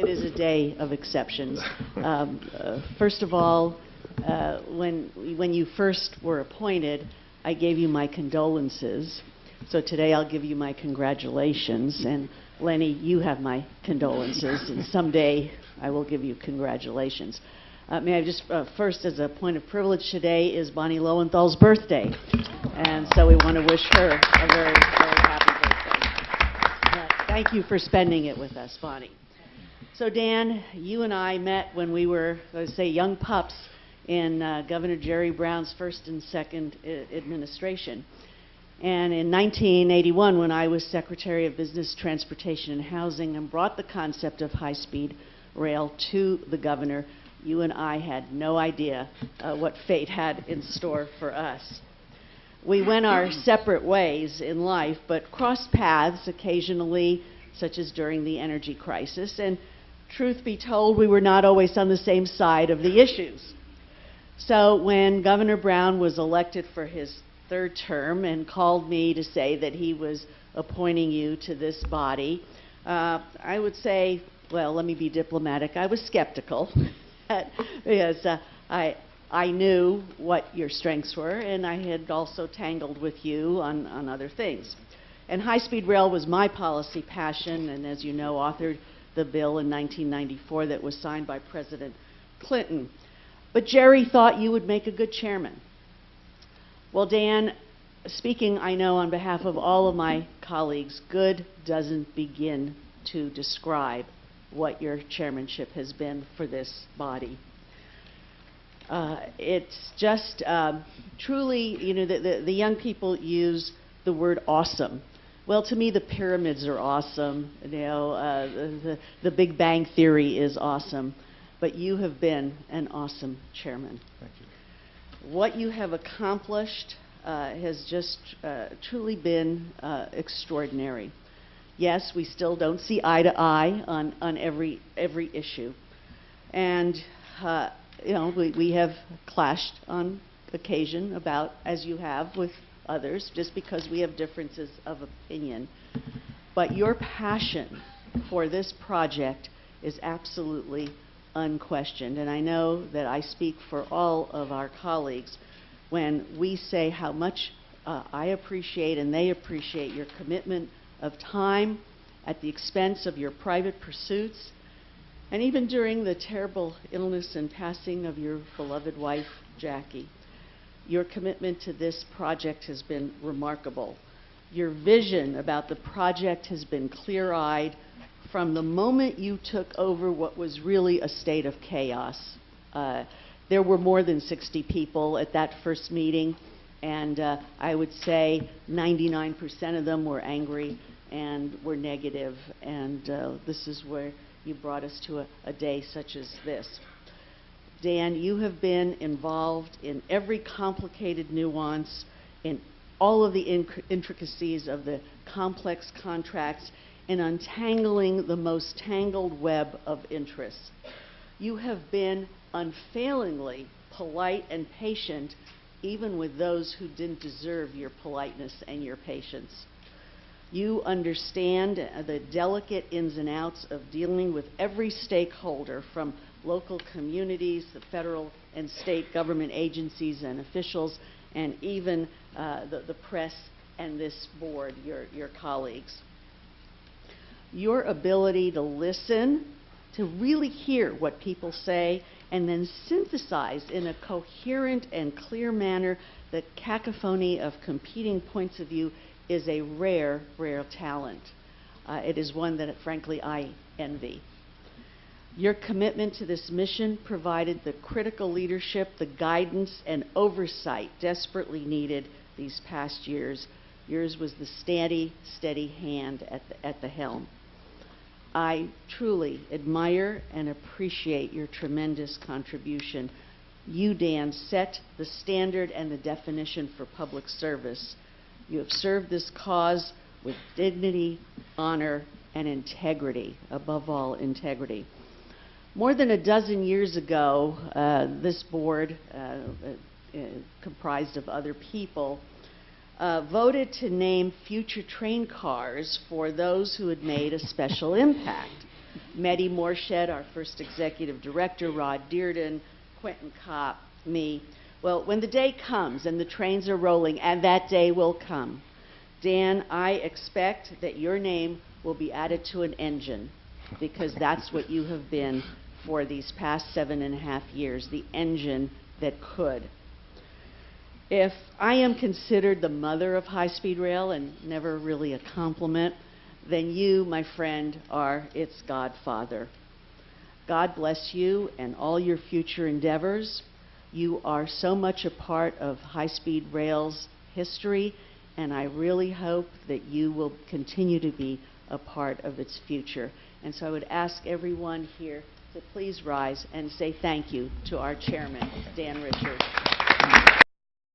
It is a day of exceptions. First of all, when you first were appointed, I gave you my condolences. So today I'll give you my congratulations. And Lenny, you have my condolences. And someday I will give you congratulations. May I just, first, as a point of privilege, today is Bonnie Lowenthal's birthday. And so we want to wish her a very, very happy birthday. Thank you for spending it with us, Bonnie. So Dan, you and I met when we were, let's say, young pups in Governor Jerry Brown's first and second administration. And in 1981, when I was Secretary of Business, Transportation, and Housing and brought the concept of high-speed rail to the governor, you and I had no idea what fate had in store for us. We went our separate ways in life, but crossed paths occasionally, such as during the energy crisis. And truth be told, we were not always on the same side of the issues. So when Governor Brown was elected for his third term and called me to say that he was appointing you to this body, I would say, well, let me be diplomatic, I was skeptical because I knew what your strengths were, and I had also tangled with you on other things. And high-speed rail was my policy passion, and as you know, authored the bill in 1994 that was signed by President Clinton. But Jerry thought you would make a good chairman. Well, Dan, speaking, I know, on behalf of all of my colleagues, good doesn't begin to describe what your chairmanship has been for this body. It's just truly, you know, the young people use the word awesome. Well, to me, the pyramids are awesome. You know, the Big Bang Theory is awesome. But you have been an awesome chairman. Thank you. What you have accomplished has just truly been extraordinary. Yes, we still don't see eye to eye on every issue. And you know, we have clashed on occasion about, as you have with others, just because we have differences of opinion. But your passion for this project is absolutely unquestioned. And I know that I speak for all of our colleagues when we say how much I appreciate and they appreciate your commitment of time at the expense of your private pursuits. And even during the terrible illness and passing of your beloved wife, Jackie, your commitment to this project has been remarkable. Your vision about the project has been clear-eyed from the moment you took over what was really a state of chaos. There were more than 60 people at that first meeting, and I would say 99% of them were angry and were negative, and this is where you brought us to a day such as this. Dan, you have been involved in every complicated nuance, in all of the intricacies of the complex contracts, in untangling the most tangled web of interests. You have been unfailingly polite and patient, even with those who didn't deserve your politeness and your patience. You understand the delicate ins and outs of dealing with every stakeholder, from local communities, the federal and state government agencies and officials, and even the press and this board, your colleagues. Your ability to listen, to really hear what people say, and then synthesize in a coherent and clear manner the cacophony of competing points of view is a rare, rare talent. It is one that, frankly, I envy. Your commitment to this mission provided the critical leadership, the guidance, and oversight desperately needed these past years. Yours was the steady hand at the helm. I truly admire and appreciate your tremendous contribution. You, Dan, set the standard and the definition for public service. You have served this cause with dignity, honor, and integrity, above all, integrity. More than a dozen years ago, this board, comprised of other people, voted to name future train cars for those who had made a special impact. Meddy Morshed, our first executive director, Rod Dearden, Quentin Kopp, me. Well, when the day comes and the trains are rolling, and that day will come, Dan, I expect that your name will be added to an engine, because that's what you have been for these past 7.5 years, the engine that could. If I am considered the mother of high-speed rail, and never really a compliment, then you, my friend, are its godfather. God bless you and all your future endeavors. You are so much a part of high-speed rail's history, and I really hope that you will continue to be a part of its future. And so I would ask everyone here to please rise and say thank you to our chairman, Dan Richards.